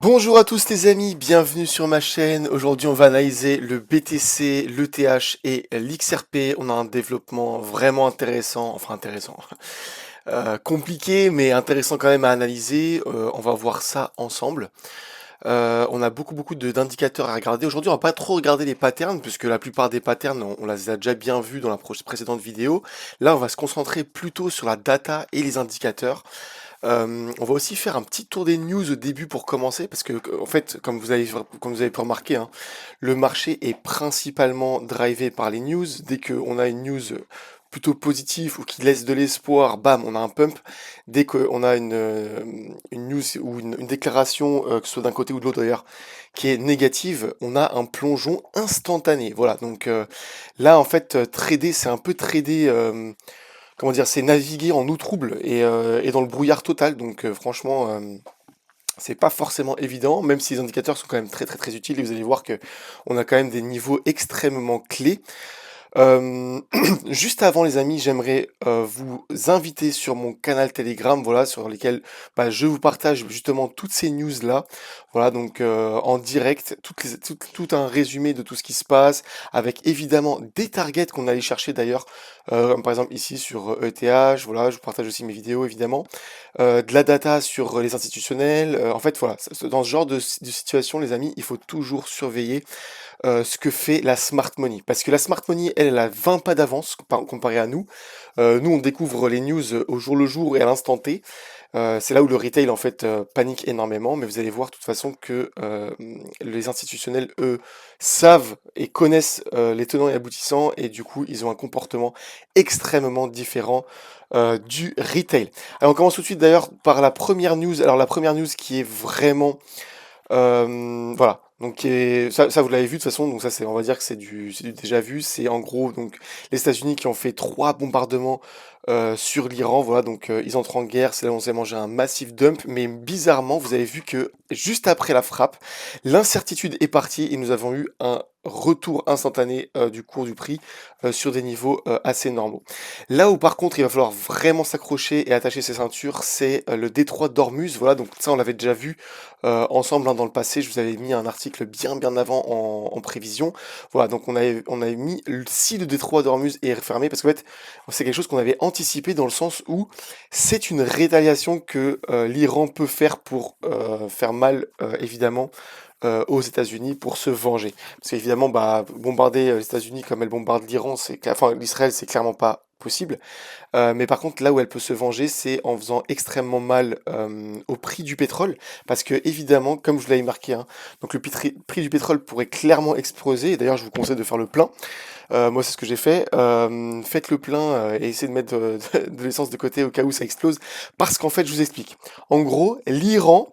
Bonjour à tous les amis, bienvenue sur ma chaîne. Aujourd'hui on va analyser le BTC, l'ETH et l'XRP. On a un développement vraiment intéressant, compliqué mais intéressant quand même à analyser. On va voir ça ensemble. On a d'indicateurs à regarder. Aujourd'hui on va pas trop regarder les patterns puisque la plupart des patterns on les a déjà bien vus dans la précédente vidéo. Là on va se concentrer plutôt sur la data et les indicateurs. On va aussi faire un petit tour des news au début pour commencer, parce que en fait, comme vous avez pu remarquer, hein, le marché est principalement drivé par les news. Dès qu'on a une news plutôt positive ou qui laisse de l'espoir, bam, on a un pump. Dès qu'on a une news ou une déclaration, que ce soit d'un côté ou de l'autre d'ailleurs, qui est négative, on a un plongeon instantané. Voilà, donc là en fait, trader, c'est un peu trader. Comment dire, c'est naviguer en eau trouble et dans le brouillard total. Donc franchement, c'est pas forcément évident, même si les indicateurs sont quand même très utiles. Et vous allez voir que on a quand même des niveaux extrêmement clés. Euh, Juste avant les amis, j'aimerais vous inviter sur mon canal Telegram, voilà, sur lesquels je vous partage justement toutes ces news-là, voilà, donc en direct, tout un résumé de tout ce qui se passe, avec évidemment des targets qu'on allait chercher d'ailleurs, comme par exemple ici sur ETH, voilà, je vous partage aussi mes vidéos évidemment, de la data sur les institutionnels, en fait voilà, dans ce genre de situation les amis, il faut toujours surveiller ce que fait la smart money. Parce que la smart money, elle a 20 pas d'avance comparé à nous. Nous, on découvre les news au jour le jour et à l'instant T. C'est là où le retail, en fait, panique énormément. Mais vous allez voir, de toute façon, que les institutionnels, eux, savent et connaissent les tenants et aboutissants. Et du coup, ils ont un comportement extrêmement différent du retail. Alors, on commence tout de suite, d'ailleurs, par la première news. Alors, la première news qui est vraiment voilà, donc ça vous l'avez vu de toute façon, donc ça c'est on va dire que c'est du déjà vu. C'est en gros donc les États-Unis qui ont fait 3 bombardements sur l'Iran, voilà, donc ils entrent en guerre, c'est là où on s'est mangé un massif dump, mais bizarrement, vous avez vu que juste après la frappe, l'incertitude est partie et nous avons eu un retour instantané du cours du prix sur des niveaux assez normaux. Là où par contre il va falloir vraiment s'accrocher et attacher ses ceintures, c'est le détroit d'Ormuz, voilà, donc ça on l'avait déjà vu ensemble hein, dans le passé. Je vous avais mis un article bien avant en prévision. Voilà, donc on avait mis si le détroit d'Ormuz est fermé, parce qu'en fait, c'est quelque chose qu'on avait anticipé dans le sens où c'est une rétaliation que l'Iran peut faire pour faire mal, évidemment, aux États-Unis pour se venger. Parce qu'évidemment, bombarder les États-Unis comme elle bombarde l'Iran, enfin l'Israël, c'est clairement pas possible. Mais par contre, là où elle peut se venger, c'est en faisant extrêmement mal au prix du pétrole, parce que évidemment, comme je vous l'avais marqué, hein, donc le prix du pétrole pourrait clairement exploser. Et d'ailleurs, je vous conseille de faire le plein. Moi, c'est ce que j'ai fait. Faites le plein et essayez de mettre de l'essence de côté au cas où ça explose, parce qu'en fait, je vous explique. En gros, l'Iran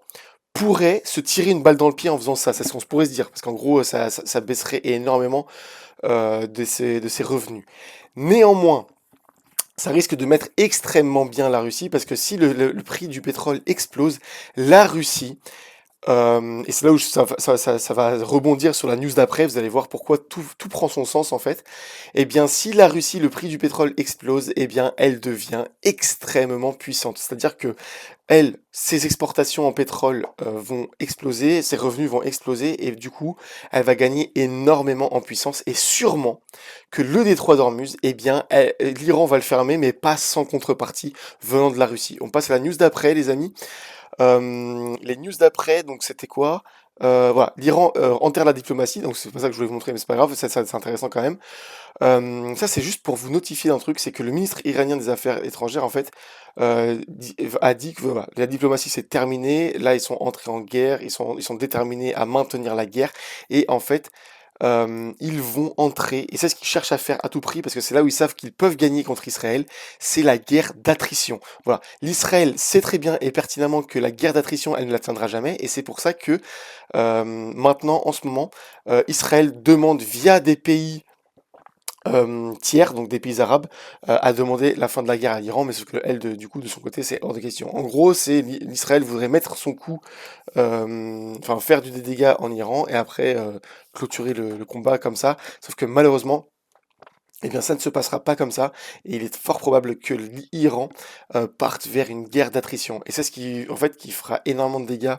pourrait se tirer une balle dans le pied en faisant ça. C'est ce qu'on pourrait se dire, parce qu'en gros, ça baisserait énormément de ses revenus. Néanmoins, ça risque de mettre extrêmement bien la Russie, parce que si le prix du pétrole explose, la Russie, et c'est là où ça va rebondir sur la news d'après, vous allez voir pourquoi tout prend son sens en fait. Eh bien, si la Russie, le prix du pétrole explose, eh bien, elle devient extrêmement puissante. C'est-à-dire que elle, ses exportations en pétrole vont exploser, ses revenus vont exploser, et du coup, elle va gagner énormément en puissance, et sûrement que le détroit d'Ormuz, eh bien, l'Iran va le fermer, mais pas sans contrepartie venant de la Russie. On passe à la news d'après, les amis. Les news d'après, donc c'était quoi? Voilà, l'Iran enterre la diplomatie, donc c'est pas ça que je voulais vous montrer, mais c'est pas grave, ça, c'est intéressant quand même. Ça, c'est juste pour vous notifier d'un truc, c'est que le ministre iranien des Affaires étrangères, en fait, a dit que voilà, la diplomatie c'est terminé. Là, ils sont entrés en guerre, ils sont déterminés à maintenir la guerre, et en fait, ils vont entrer, et c'est ce qu'ils cherchent à faire à tout prix, parce que c'est là où ils savent qu'ils peuvent gagner contre Israël, c'est la guerre d'attrition. Voilà, l'Israël sait très bien et pertinemment que la guerre d'attrition, elle ne la tiendra jamais, et c'est pour ça que maintenant, en ce moment, Israël demande via des pays tiers, donc des pays arabes, à demander la fin de la guerre à l'Iran, mais sauf que elle, du coup, de son côté, c'est hors de question. En gros, c'est l'Israël voudrait mettre son coup, enfin faire du dégâts en Iran et après clôturer le combat comme ça. Sauf que malheureusement, Eh bien, ça ne se passera pas comme ça et il est fort probable que l'Iran parte vers une guerre d'attrition. Et c'est ce qui, en fait, qui fera énormément de dégâts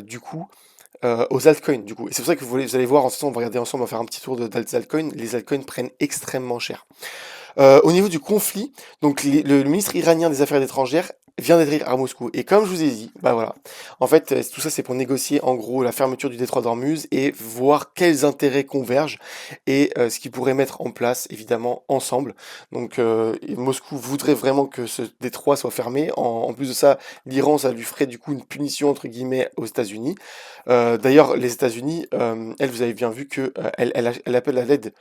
du coup aux altcoins du coup. Et c'est pour ça que vous allez voir, en ce moment, on va regarder ensemble, on va faire un petit tour des altcoins. Les altcoins prennent extrêmement cher. Au niveau du conflit, donc le ministre iranien des Affaires étrangères vient d'être à Moscou. Et comme je vous ai dit, bah voilà. En fait, tout ça, c'est pour négocier en gros la fermeture du détroit d'Ormuz et voir quels intérêts convergent et ce qu'ils pourraient mettre en place, évidemment, ensemble. Donc, Moscou voudrait vraiment que ce détroit soit fermé. En plus de ça, l'Iran, ça lui ferait du coup une punition entre guillemets aux États-Unis. D'ailleurs, les États-Unis, elle, vous avez bien vu que elle appelle à l'aide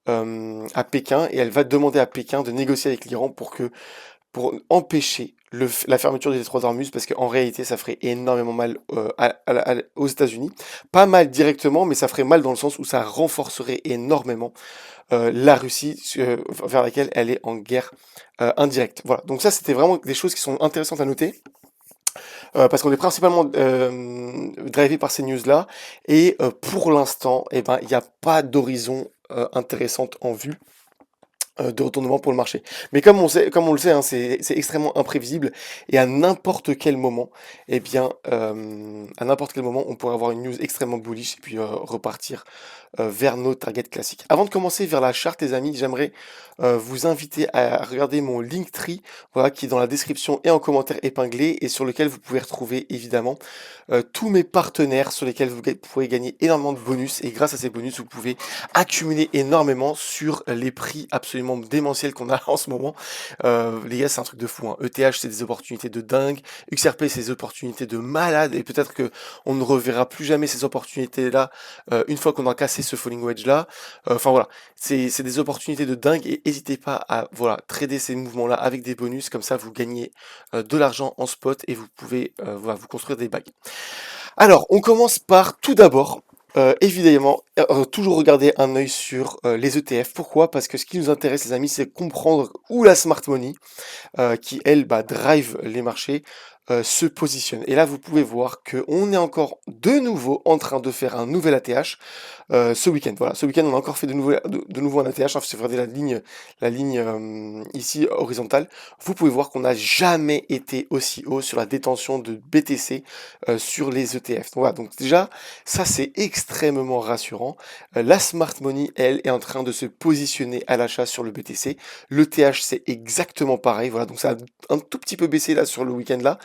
à Pékin et elle va demander à Pékin de négocier avec l'Iran pour empêcher la fermeture du détroit d'Ormuz parce qu'en réalité ça ferait énormément mal aux États-Unis. Pas mal directement, mais ça ferait mal dans le sens où ça renforcerait énormément la Russie vers laquelle elle est en guerre indirecte. Voilà, donc ça c'était vraiment des choses qui sont intéressantes à noter. Parce qu'on est principalement drivé par ces news-là, et pour l'instant, eh ben, il n'y a pas d'horizon intéressante en vue de retournement pour le marché. Mais comme on le sait, hein, c'est extrêmement imprévisible et à n'importe quel moment, eh bien, à n'importe quel moment, on pourrait avoir une news extrêmement bullish et puis repartir vers nos targets classiques. Avant de commencer vers la charte, les amis, j'aimerais vous inviter à regarder mon Linktree, voilà, qui est dans la description et en commentaire épinglé et sur lequel vous pouvez retrouver évidemment tous mes partenaires sur lesquels vous pourrez gagner énormément de bonus et grâce à ces bonus, vous pouvez accumuler énormément sur les prix absolument démentiels qu'on a en ce moment. Les gars, c'est un truc de fou, hein. ETH, c'est des opportunités de dingue. XRP, c'est des opportunités de malade. Et peut-être que on ne reverra plus jamais ces opportunités-là une fois qu'on a cassé ce falling wedge-là. Enfin voilà, c'est des opportunités de dingue. Et n'hésitez pas à voilà trader ces mouvements-là avec des bonus. Comme ça, vous gagnez de l'argent en spot et vous pouvez voilà, vous construire des bagues. Alors, on commence par tout d'abord, évidemment, toujours regarder un œil sur les ETF. Pourquoi? Parce que ce qui nous intéresse, les amis, c'est comprendre où la smart money, qui elle, bah, drive les marchés, se positionne. Et là, vous pouvez voir qu'on est encore de nouveau en train de faire un nouvel ATH ce week-end. Voilà, ce week-end, on a encore fait de nouveau un ATH. Hein, si vous regardez la ligne ici horizontale, vous pouvez voir qu'on n'a jamais été aussi haut sur la détention de BTC sur les ETF. Donc, voilà, donc déjà, ça c'est extrêmement rassurant. La smart money, elle, est en train de se positionner à l'achat sur le BTC. Le TH, c'est exactement pareil. Voilà, donc ça a un tout petit peu baissé là sur le week-end là,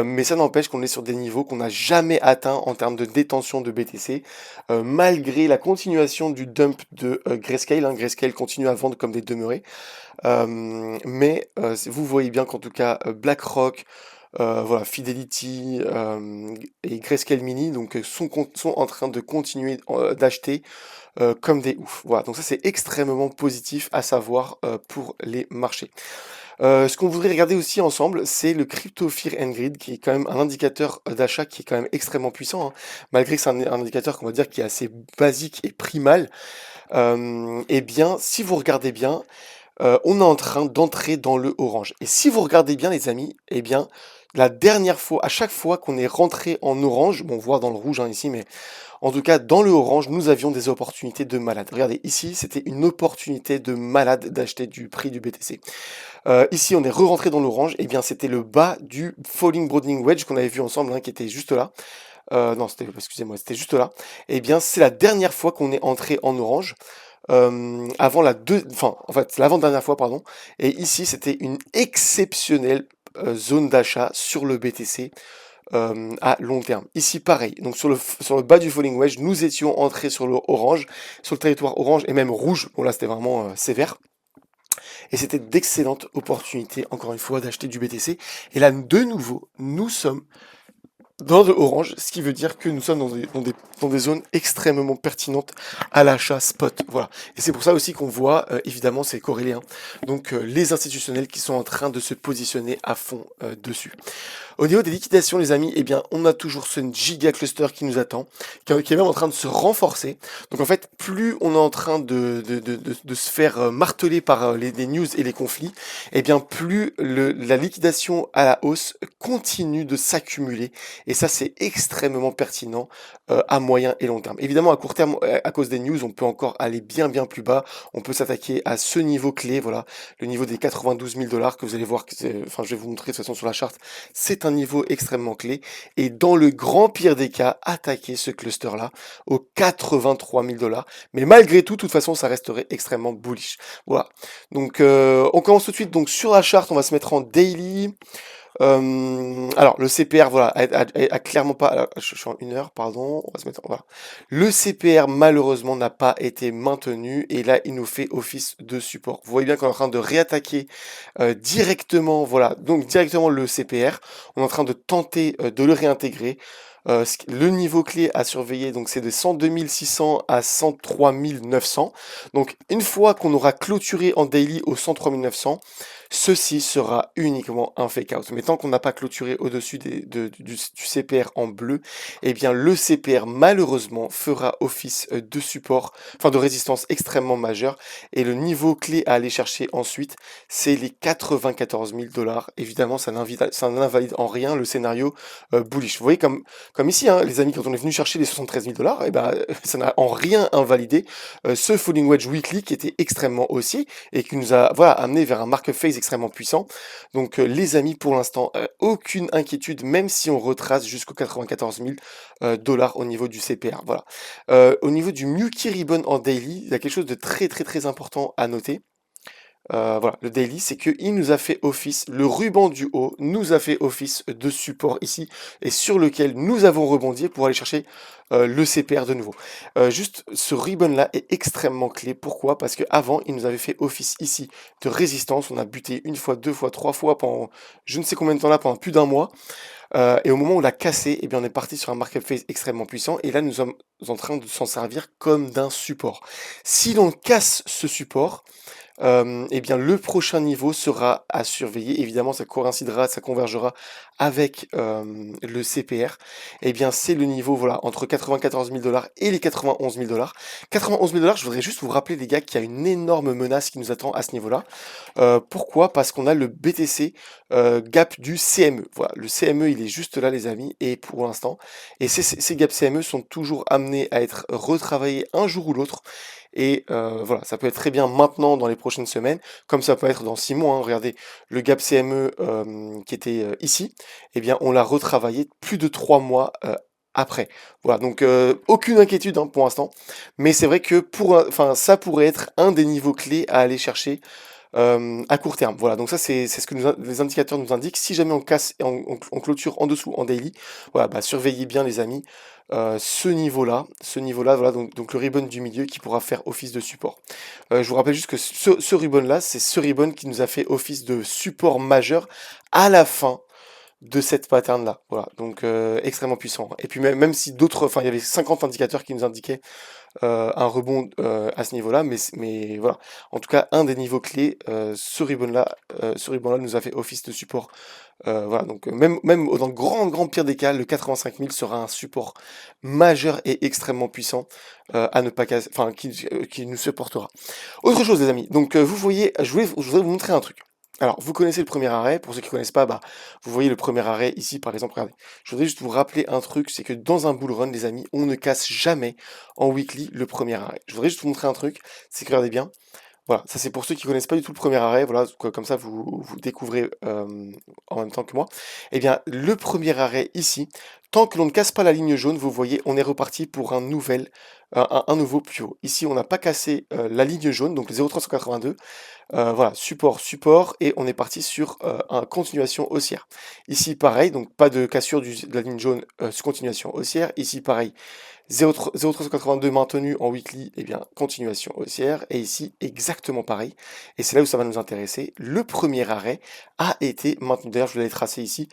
mais ça n'empêche qu'on est sur des niveaux qu'on n'a jamais atteints en termes de détention de BTC, malgré la continuation du dump de Grayscale. Hein. Grayscale continue à vendre comme des demeurés, mais vous voyez bien qu'en tout cas BlackRock, voilà, Fidelity et Grayscale Mini donc sont en train de continuer d'acheter comme des oufs. Voilà, donc ça c'est extrêmement positif à savoir pour les marchés. Ce qu'on voudrait regarder aussi ensemble, c'est le Crypto Fear and Greed, qui est quand même un indicateur d'achat qui est quand même extrêmement puissant, hein, malgré que c'est un indicateur qu'on va dire qui est assez basique et primal. Eh bien, si vous regardez bien, on est en train d'entrer dans le orange. Et si vous regardez bien, les amis, eh bien, la dernière fois, à chaque fois qu'on est rentré en orange, bon, voire dans le rouge hein, ici, mais en tout cas, dans le orange, nous avions des opportunités de malade. Regardez, ici, c'était une opportunité de malade d'acheter du prix du BTC. Ici, on est re-rentré dans l'orange. Et bien, c'était le bas du Falling Broadening Wedge qu'on avait vu ensemble, hein, qui était juste là. Non, excusez-moi, c'était juste là. Et bien, c'est la dernière fois qu'on est entré en orange. Avant en fait, l'avant-dernière fois, pardon. Et ici, c'était une exceptionnelle zone d'achat sur le BTC à long terme. Ici, pareil. Donc sur le bas du falling wedge, nous étions entrés sur le orange, sur le territoire orange et même rouge. Bon là, c'était vraiment sévère. Et c'était d'excellentes opportunités, encore une fois, d'acheter du BTC. Et là, de nouveau, nous sommes dans le orange, ce qui veut dire que nous sommes dans des zones extrêmement pertinentes à l'achat spot. Voilà. Et c'est pour ça aussi qu'on voit, évidemment, c'est corrélé, hein. Donc les institutionnels qui sont en train de se positionner à fond dessus. Au niveau des liquidations, les amis, eh bien, on a toujours ce giga cluster qui nous attend, qui est même en train de se renforcer. Donc en fait, plus on est en train de se faire marteler par les news et les conflits, eh bien, plus la liquidation à la hausse continue de s'accumuler Et ça, c'est extrêmement pertinent à moyen et long terme. Évidemment, à court terme, à cause des news, on peut encore aller bien bien plus bas. On peut s'attaquer à ce niveau clé, voilà, le niveau des 92 000 $ que vous allez voir, enfin je vais vous montrer de toute façon sur la charte, c'est un niveau extrêmement clé. Et dans le grand pire des cas, attaquer ce cluster-là aux 83 000 $. Mais malgré tout, de toute façon, ça resterait extrêmement bullish. Voilà. Donc on commence tout de suite. Donc sur la charte, on va se mettre en daily. Alors le CPR, voilà, a clairement pas. Alors, je suis en 1 heure, pardon. On va se mettre. Voilà. Le CPR malheureusement n'a pas été maintenu et là il nous fait office de support. Vous voyez bien qu'on est en train de réattaquer directement, voilà, donc directement le CPR. On est en train de tenter de le réintégrer. Le niveau clé à surveiller, donc c'est de 102 600 à 103 900. Donc une fois qu'on aura clôturé en daily au 103 900, ceci sera uniquement un fake out. Mais tant qu'on n'a pas clôturé au-dessus du CPR en bleu, eh bien le CPR malheureusement fera office de support, enfin de résistance extrêmement majeure. Et le niveau clé à aller chercher ensuite, c'est les 94 000 $. Évidemment, ça n'invalide en rien le scénario bullish. Vous voyez comme ici, hein, les amis, quand on est venu chercher les 73 000 $, eh ben, ça n'a en rien invalidé ce falling wedge weekly qui était extrêmement haussier et qui nous a voilà, amené vers un markup phase extrêmement puissant. Donc les amis, pour l'instant, aucune inquiétude, même si on retrace jusqu'aux 94 000 $ au niveau du CPR. Voilà. Au niveau du Muki Ribbon en daily, il y a quelque chose de très très très important à noter. Voilà, le daily, c'est qu'il nous a fait office, le ruban du haut nous a fait office de support ici, et sur lequel nous avons rebondi pour aller chercher le CPR de nouveau. Juste, ce ribbon-là est extrêmement clé. Pourquoi? Parce qu'avant, il nous avait fait office ici de résistance. On a buté une fois, deux fois, trois fois pendant je ne sais combien de temps là, pendant plus d'un mois. Et au moment où on l'a cassé, eh bien, on est parti sur un market phase extrêmement puissant, et là, nous sommes en train de s'en servir comme d'un support. Si l'on casse ce support, eh bien, le prochain niveau sera à surveiller. Évidemment, ça coïncidera, ça convergera avec le CPR. Eh bien, c'est le niveau, voilà, entre 94 000 $ et les 91 000 $. 91 000 $, je voudrais juste vous rappeler, les gars, qu'il y a une énorme menace qui nous attend à ce niveau-là. Pourquoi? Parce qu'on a le BTC gap du CME. Voilà, le CME, il est juste là, les amis, et pour l'instant. Et ces gaps CME sont toujours amenés à être retravaillés un jour ou l'autre. Et voilà, ça peut être très bien maintenant dans les prochaines semaines, comme ça peut être dans 6 mois, hein. Regardez, le gap CME qui était ici, eh bien on l'a retravaillé plus de 3 mois après. Voilà, donc aucune inquiétude hein, pour l'instant, mais c'est vrai que enfin, ça pourrait être un des niveaux clés à aller chercher à court terme. Voilà, donc ça c'est ce que les indicateurs nous indiquent. Si jamais on casse et on clôture en dessous en daily, voilà, bah, surveillez bien les amis ce niveau-là, voilà, donc le ribbon du milieu qui pourra faire office de support. Je vous rappelle juste que ce ribbon-là, c'est ce ribbon qui nous a fait office de support majeur à la fin de cette pattern-là. Voilà, donc extrêmement puissant. Et puis même si d'autres, enfin il y avait 50 indicateurs qui nous indiquaient un rebond à ce niveau-là, mais voilà. En tout cas, un des niveaux clés, ce ruban-là nous a fait office de support. Voilà, donc même dans le grand pire des cas, le 85 000 sera un support majeur et extrêmement puissant à ne pas casser, enfin qui nous supportera. Autre chose, les amis. Donc vous voyez, je voudrais vous montrer un truc. Alors, vous connaissez le premier arrêt. Pour ceux qui ne connaissent pas, bah, vous voyez le premier arrêt ici, par exemple. Regardez. Je voudrais juste vous rappeler un truc, c'est que dans un bull run, les amis, on ne casse jamais en weekly le premier arrêt. Je voudrais juste vous montrer un truc, c'est que regardez bien. Voilà, ça c'est pour ceux qui connaissent pas du tout le premier arrêt, voilà, comme ça vous découvrez en même temps que moi. Eh bien, le premier arrêt ici, tant que l'on ne casse pas la ligne jaune, vous voyez, on est reparti pour un nouveau plus haut. Ici, on n'a pas cassé la ligne jaune, donc le 0,382. Voilà, support, et on est parti sur une continuation haussière. Ici, pareil, donc pas de cassure de la ligne jaune, continuation haussière. Ici, pareil, 0,382 maintenu en weekly, eh bien, continuation haussière. Et ici, exactement pareil. Et c'est là où ça va nous intéresser. Le premier arrêt a été maintenu. D'ailleurs, je l'ai tracé ici,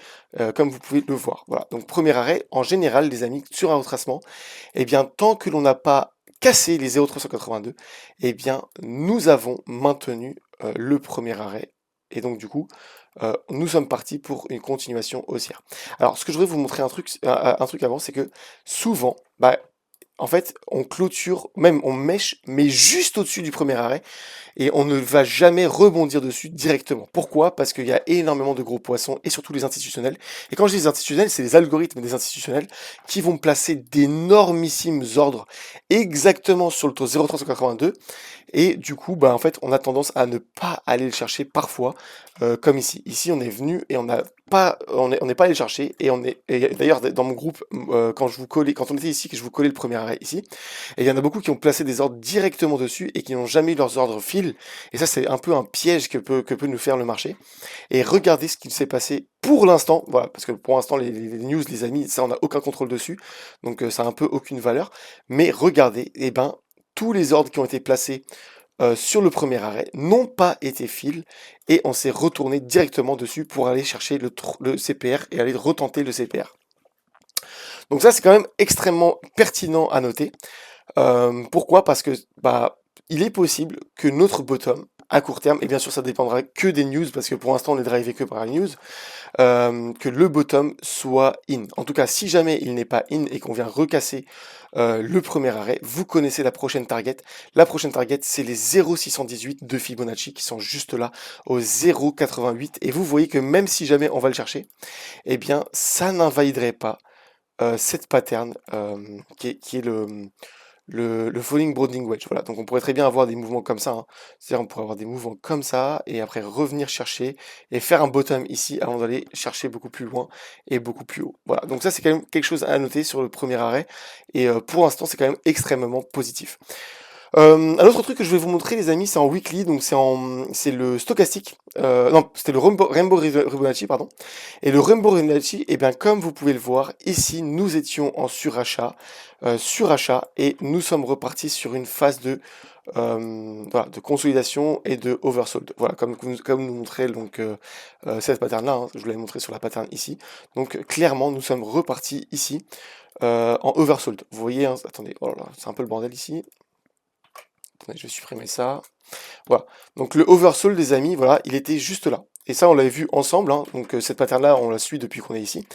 comme vous pouvez le voir. Voilà, donc premier arrêt, en général, les amis, sur un retracement, eh bien, tant que l'on n'a pas cassé les 0,382, eh bien, nous avons maintenu le premier arrêt. Et donc, du coup, nous sommes partis pour une continuation haussière. Alors, ce que je voudrais vous montrer un truc avant, c'est que souvent, bah, en fait, on clôture, même on mèche, mais juste au-dessus du premier arrêt, et on ne va jamais rebondir dessus directement. Pourquoi? Parce qu'il y a énormément de gros poissons, et surtout les institutionnels. Et quand je dis les institutionnels, c'est les algorithmes des institutionnels qui vont placer d'énormissimes ordres exactement sur le taux 0,382, et du coup, bah, en fait, on a tendance à ne pas aller le chercher parfois, comme ici. Ici, on est venu et on n'est pas allé le chercher, et d'ailleurs, dans mon groupe, quand on était ici, que je vous collais le premier arrêt ici, et il y en a beaucoup qui ont placé des ordres directement dessus et qui n'ont jamais eu leurs ordres fil. Et ça, c'est un peu un piège que peut nous faire le marché. Et regardez ce qu'il s'est passé pour l'instant, voilà, parce que pour l'instant, les news, les amis, ça, on n'a aucun contrôle dessus, donc ça a un peu aucune valeur. Mais regardez, eh ben, tous les ordres qui ont été placés sur le premier arrêt n'ont pas été fill, et on s'est retourné directement dessus pour aller chercher le CPR et aller retenter le CPR. Donc ça, c'est quand même extrêmement pertinent à noter. Pourquoi? Parce que bah, il est possible que notre bottom à court terme, et bien sûr ça dépendra que des news, parce que pour l'instant on est drivé que par les news, que le bottom soit in. En tout cas, si jamais il n'est pas in et qu'on vient recasser le premier arrêt, vous connaissez la prochaine target. La prochaine target, c'est les 0,618 de Fibonacci qui sont juste là au 0,88. Et vous voyez que même si jamais on va le chercher, eh bien ça n'invaliderait pas cette pattern qui est le falling broadening wedge. Voilà, donc on pourrait très bien avoir des mouvements comme ça, hein. C'est-à-dire on pourrait avoir des mouvements comme ça et après revenir chercher et faire un bottom ici avant d'aller chercher beaucoup plus loin et beaucoup plus haut. Voilà, donc ça c'est quand même quelque chose à noter sur le premier arrêt, et pour l'instant c'est quand même extrêmement positif. Un autre truc que je vais vous montrer, les amis, c'est en weekly, donc c'est le stochastique. Non, c'était le Rainbow Fibonacci, pardon. Et le Rainbow Fibonacci, eh bien, comme vous pouvez le voir, ici, nous étions en surachat, et nous sommes repartis sur une phase voilà, de consolidation et de oversold. Voilà, comme nous montrait donc cette pattern-là, hein, je vous l'avais montré sur la pattern ici. Donc clairement, nous sommes repartis ici en oversold. Vous voyez, hein, attendez, oh là là, c'est un peu le bordel ici. Attendez, je vais supprimer ça. Voilà. Donc le oversold, les amis, voilà, il était juste là. Et ça, on l'avait vu ensemble, hein. Donc cette pattern-là, on la suit depuis qu'on est ici.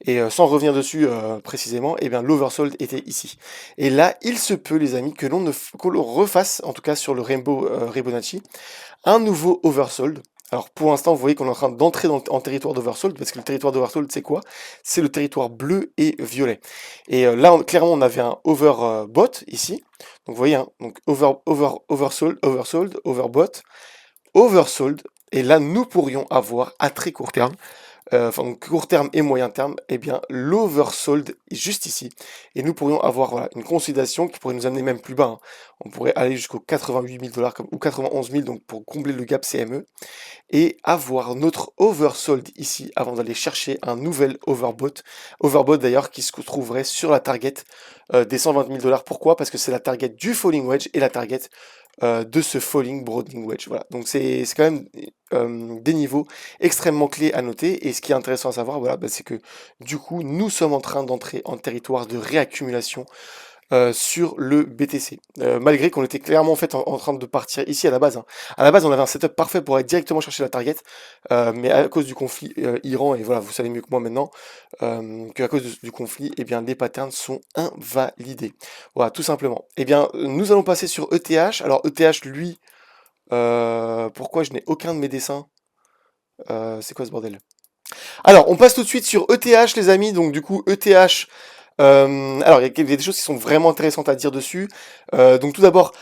Et sans revenir dessus précisément, eh bien l'oversold était ici. Et là, il se peut, les amis, que l'on refasse, en tout cas sur le Rainbow Fibonacci, un nouveau oversold. Alors pour l'instant, vous voyez qu'on est en train d'entrer en territoire d'oversold, parce que le territoire d'oversold, c'est quoi? C'est le territoire bleu et violet. Et là, clairement, on avait un overbot ici. Donc vous voyez, hein, donc oversold, overbot, oversold. Et là, nous pourrions avoir à très court terme, enfin donc court terme et moyen terme, eh bien l'oversold est juste ici. Et nous pourrions avoir voilà, une consolidation qui pourrait nous amener même plus bas, hein. On pourrait aller jusqu'aux 88 000 dollars ou 91 000, donc pour combler le gap CME, et avoir notre oversold ici avant d'aller chercher un nouvel overbot. Overbot d'ailleurs qui se trouverait sur la target des 120 000 dollars. Pourquoi? Parce que c'est la target du falling wedge et la target de ce falling broadening wedge. Voilà, donc c'est quand même des niveaux extrêmement clés à noter. Et ce qui est intéressant à savoir, voilà, bah, c'est que du coup, nous sommes en train d'entrer en territoire de réaccumulation sur le BTC. Malgré qu'on était clairement en fait en train de partir ici à la base, hein. À la base, on avait un setup parfait pour aller directement chercher la target, mais à cause du conflit Iran, et voilà, vous savez mieux que moi maintenant, qu'à cause du conflit, eh bien, les patterns sont invalidés. Voilà, tout simplement. Eh bien, nous allons passer sur ETH. Alors, ETH, lui, pourquoi je n'ai aucun de mes dessins? C'est quoi ce bordel? Alors, on passe tout de suite sur ETH, les amis. Donc, du coup, ETH. Alors, il y a des choses qui sont vraiment intéressantes à dire dessus. Donc, tout d'abord,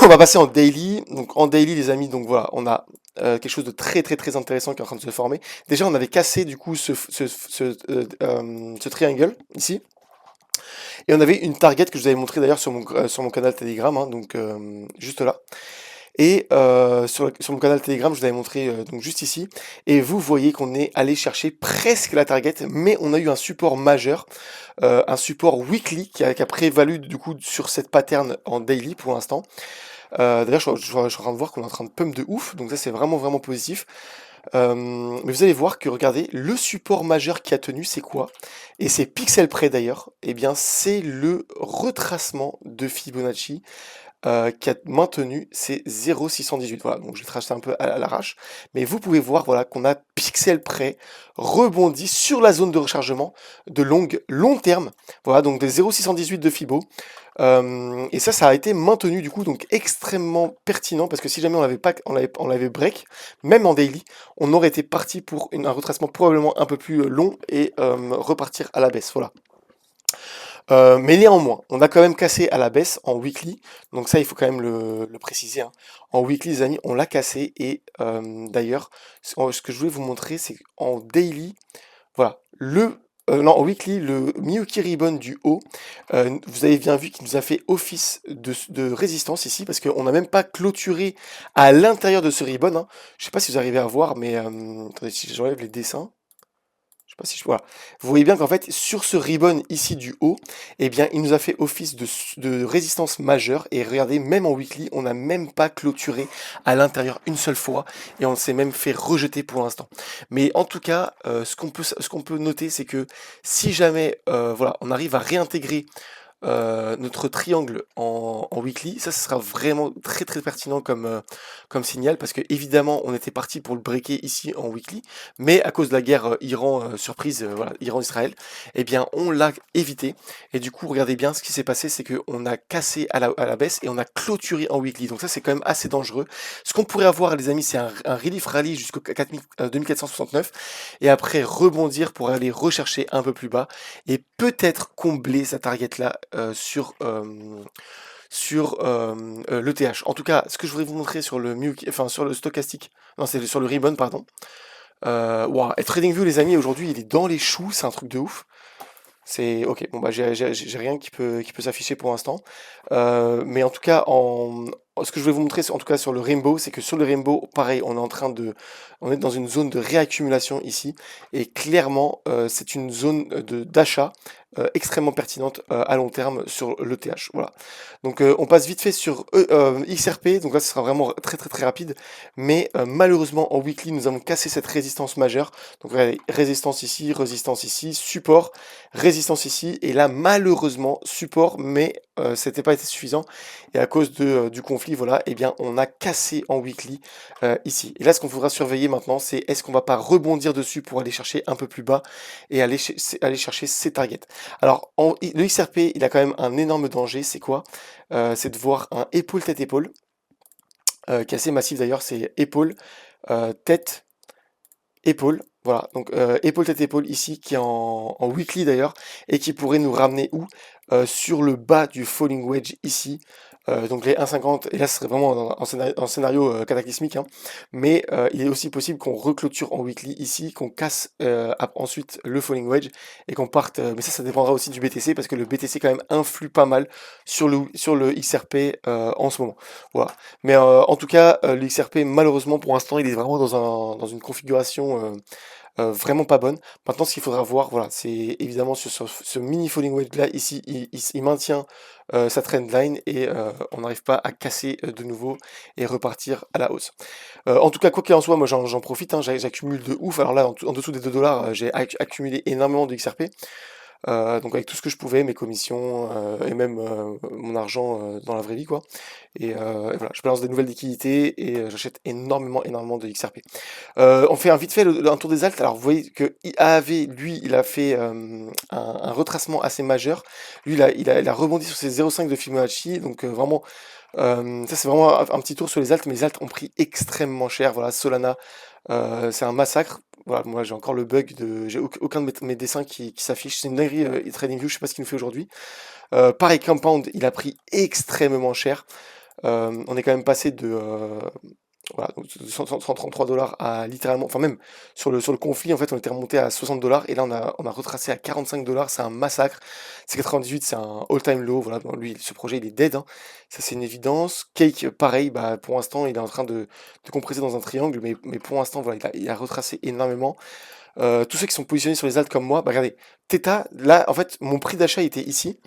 on va passer en daily. Donc, en daily, les amis, donc voilà, on a quelque chose de très très très intéressant qui est en train de se former. Déjà, on avait cassé du coup ce triangle ici. Et on avait une target que je vous avais montré d'ailleurs sur mon canal Telegram, hein, donc juste là. Et sur mon canal Telegram, je vous avais montré donc juste ici. Et vous voyez qu'on est allé chercher presque la target, mais on a eu un support majeur, un support weekly qui a prévalu du coup sur cette pattern en daily pour l'instant. D'ailleurs, je suis en train de voir qu'on est en train de pump de ouf, donc ça c'est vraiment vraiment positif. Mais vous allez voir que, regardez, le support majeur qui a tenu, c'est quoi? Et c'est pixel près d'ailleurs, eh bien c'est le retracement de Fibonacci qui a maintenu ses 0,618. Voilà, donc je vais tracer un peu à l'arrache. Mais vous pouvez voir voilà, qu'on a pixel près rebondi sur la zone de rechargement de long terme. Voilà, donc des 0,618 de Fibo. Et ça a été maintenu du coup, donc extrêmement pertinent parce que si jamais on l'avait pas, on l'avait break, même en daily, on aurait été parti pour un retracement probablement un peu plus long et repartir à la baisse. Voilà. Mais néanmoins, on a quand même cassé à la baisse en weekly, donc ça il faut quand même le préciser, hein. En weekly, les amis, on l'a cassé et d'ailleurs, ce que je voulais vous montrer, c'est qu'en daily, voilà, non, en weekly, le Miyuki Ribbon du haut, vous avez bien vu qu'il nous a fait office de résistance ici, parce qu'on n'a même pas clôturé à l'intérieur de ce ribbon, hein. Je sais pas si vous arrivez à voir, mais attendez, si j'enlève les dessins. Je sais pas si je... Voilà. Vous voyez bien qu'en fait, sur ce ribbon ici du haut, eh bien, il nous a fait office de résistance majeure. Et regardez, même en weekly, on n'a même pas clôturé à l'intérieur une seule fois. Et on s'est même fait rejeter pour l'instant. Mais en tout cas, ce qu'on peut noter, c'est que si jamais voilà, on arrive à réintégrer notre triangle en weekly, ça ce sera vraiment très très pertinent comme signal parce que évidemment on était parti pour le breaker ici en weekly, mais à cause de la guerre Iran surprise, voilà, Iran-Israël, eh bien on l'a évité et du coup regardez bien ce qui s'est passé, c'est qu'on a cassé à la baisse et on a clôturé en weekly, donc ça c'est quand même assez dangereux. Ce qu'on pourrait avoir les amis, c'est un relief rally jusqu'au 2469 et après rebondir pour aller rechercher un peu plus bas et peut-être combler sa target là sur l'ETH. En tout cas, ce que je voudrais vous montrer sur le enfin sur le stochastique, non c'est sur le ribbon pardon. Wow, et TradingView les amis aujourd'hui il est dans les choux, c'est un truc de ouf. C'est ok, bon bah j'ai rien qui peut s'afficher pour l'instant. Mais en tout cas, ce que je vais vous montrer, en tout cas sur le Rainbow, c'est que sur le Rainbow, pareil, on est dans une zone de réaccumulation ici, et clairement, c'est une zone d'achat extrêmement pertinente à long terme sur l'ETH. Voilà. Donc on passe vite fait sur XRP, donc là ce sera vraiment très très très rapide, mais malheureusement en weekly nous avons cassé cette résistance majeure. Donc regardez, résistance ici, support, résistance ici, et là malheureusement support, mais c'était pas été suffisant, et à cause du conflit, voilà, eh bien on a cassé en weekly ici. Et là ce qu'on faudra surveiller maintenant, c'est est-ce qu'on va pas rebondir dessus pour aller chercher un peu plus bas et aller chercher ses targets. Alors le XRP, il a quand même un énorme danger, c'est quoi? C'est de voir un épaule tête épaule, qui est assez massif d'ailleurs, c'est épaule, tête, épaule, voilà, donc épaule tête épaule ici qui est en weekly d'ailleurs et qui pourrait nous ramener où? Sur le bas du falling wedge ici, donc les 1,50 et là ce serait vraiment un scénario, cataclysmique, hein, mais il est aussi possible qu'on reclôture en weekly ici, qu'on casse, ensuite le falling wedge et qu'on parte, mais ça dépendra aussi du BTC parce que le BTC quand même influe pas mal sur le XRP, en ce moment. Voilà, mais en tout cas, le XRP malheureusement pour l'instant il est vraiment dans une configuration, vraiment pas bonne. Maintenant, ce qu'il faudra voir, voilà, c'est évidemment sur ce mini falling wedge là, ici, il maintient sa trendline et on n'arrive pas à casser de nouveau et repartir à la hausse. En tout cas, quoi qu'il en soit, moi j'en profite, hein, j'accumule de ouf. Alors là, en dessous des 2 dollars, j'ai accumulé énormément de XRP. Donc avec tout ce que je pouvais, mes commissions et même mon argent dans la vraie vie, quoi. Et voilà, je balance des nouvelles liquidités et j'achète énormément, énormément de XRP. On fait un vite fait un tour des alts. Alors vous voyez que IAV, lui, il a fait un retracement assez majeur. Lui, il a rebondi sur ses 0,5 de Fibonacci. Donc vraiment, ça c'est vraiment un petit tour sur les alts. Mais les alts ont pris extrêmement cher. Voilà, Solana, c'est un massacre. Voilà, moi j'ai encore le bug j'ai aucun de mes dessins qui s'affiche. C'est une dinguerie, TradingView, je sais pas ce qu'il nous fait aujourd'hui. Pareil, Compound, il a pris extrêmement cher. On est quand même passé voilà, donc de 133 dollars à littéralement, enfin même sur le conflit, en fait, on était remonté à 60 dollars et là on a retracé à 45 dollars. C'est un massacre. C'est 98, c'est un all-time low. Voilà, bon, lui, ce projet, il est dead, hein. Ça, c'est une évidence. Cake, pareil, bah, pour l'instant, il est en train de compresser dans un triangle, mais pour l'instant, voilà, il a retracé énormément. Tous ceux qui sont positionnés sur les alts comme moi, bah, regardez, Theta, là, en fait, mon prix d'achat était ici.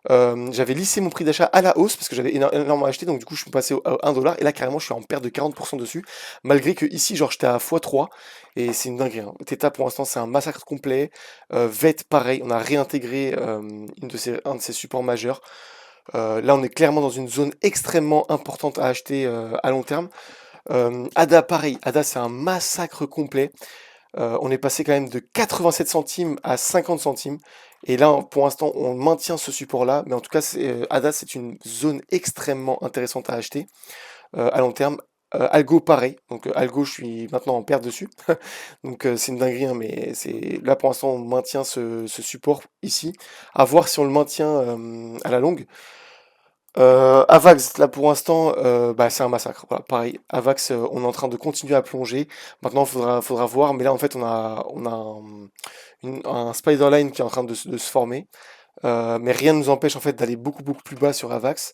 J'avais lissé mon prix d'achat à la hausse parce que j'avais énormément acheté, donc du coup je suis passé à 1 dollar et là carrément je suis en perte de 40% dessus, malgré que ici genre j'étais à x3 et c'est une dinguerie, hein. Theta pour l'instant c'est un massacre complet. VET pareil, on a réintégré un de ses supports majeurs. Là, on est clairement dans une zone extrêmement importante à acheter à long terme. ADA, pareil. ADA, c'est un massacre complet. On est passé quand même de 87 centimes à 50 centimes. Et là, pour l'instant, on maintient ce support-là. Mais en tout cas, ADA, c'est une zone extrêmement intéressante à acheter à long terme. Algo, pareil. Donc Algo, je suis maintenant en perte dessus. Donc c'est une dinguerie, hein, mais c'est là pour l'instant on maintient ce support ici. À voir si on le maintient à la longue. Avax, là pour l'instant, bah, c'est un massacre. Voilà, pareil. Avax, on est en train de continuer à plonger. Maintenant, faudra voir. Mais là, en fait, on a un spider line qui est en train de se former. Mais rien ne nous empêche en fait d'aller beaucoup beaucoup plus bas sur Avax.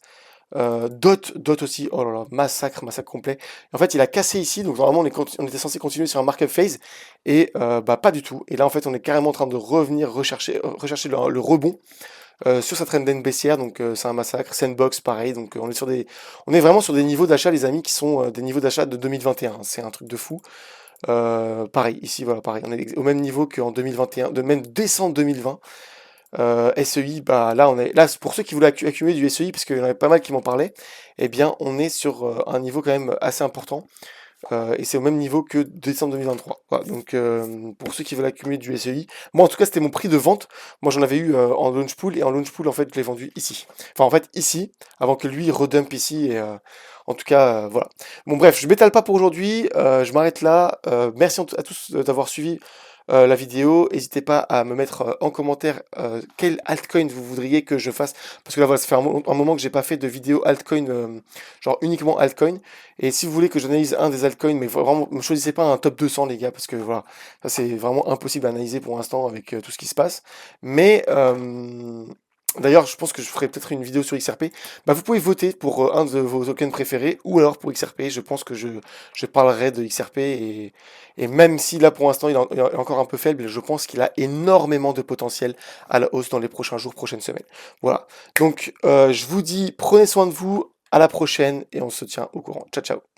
Dot aussi, oh là là, massacre complet. En fait, il a cassé ici, donc normalement on était censé continuer sur un markup phase, et bah pas du tout. Et là, en fait, on est carrément en train de revenir rechercher le rebond sur sa trend baissière, donc c'est un massacre. Sandbox, pareil, donc on est vraiment sur des niveaux d'achat, les amis, qui sont des niveaux d'achat de 2021. C'est un truc de fou. Pareil, ici, voilà, pareil. On est au même niveau qu'en 2021, de même décembre 2020. SEI, bah là, pour ceux qui voulaient accumuler du SEI, parce qu'il y en avait pas mal qui m'en parlaient, eh bien, on est sur un niveau quand même assez important. Et c'est au même niveau que décembre 2023. Voilà, donc pour ceux qui veulent accumuler du SEI, moi en tout cas c'était mon prix de vente. Moi j'en avais eu en launch pool et en launch pool en fait je l'ai vendu ici. Enfin en fait ici, avant que lui redump ici et en tout cas voilà. Bon bref, je m'étale pas pour aujourd'hui, je m'arrête là. Merci à tous d'avoir suivi la vidéo. N'hésitez pas à me mettre en commentaire quel altcoin vous voudriez que je fasse. Parce que là voilà, ça fait un moment que j'ai pas fait de vidéo altcoin, genre uniquement altcoin. Et si vous voulez que j'analyse un des altcoins, mais vraiment, ne choisissez pas un top 200, les gars, parce que voilà, ça c'est vraiment impossible à analyser pour l'instant avec tout ce qui se passe. Mais d'ailleurs, je pense que je ferai peut-être une vidéo sur XRP. Bah, vous pouvez voter pour un de vos tokens préférés ou alors pour XRP. Je pense que je parlerai de XRP et même si là pour l'instant il est encore un peu faible, je pense qu'il a énormément de potentiel à la hausse dans les prochains jours, prochaines semaines. Voilà. Donc, je vous dis, prenez soin de vous. À la prochaine et on se tient au courant. Ciao, ciao.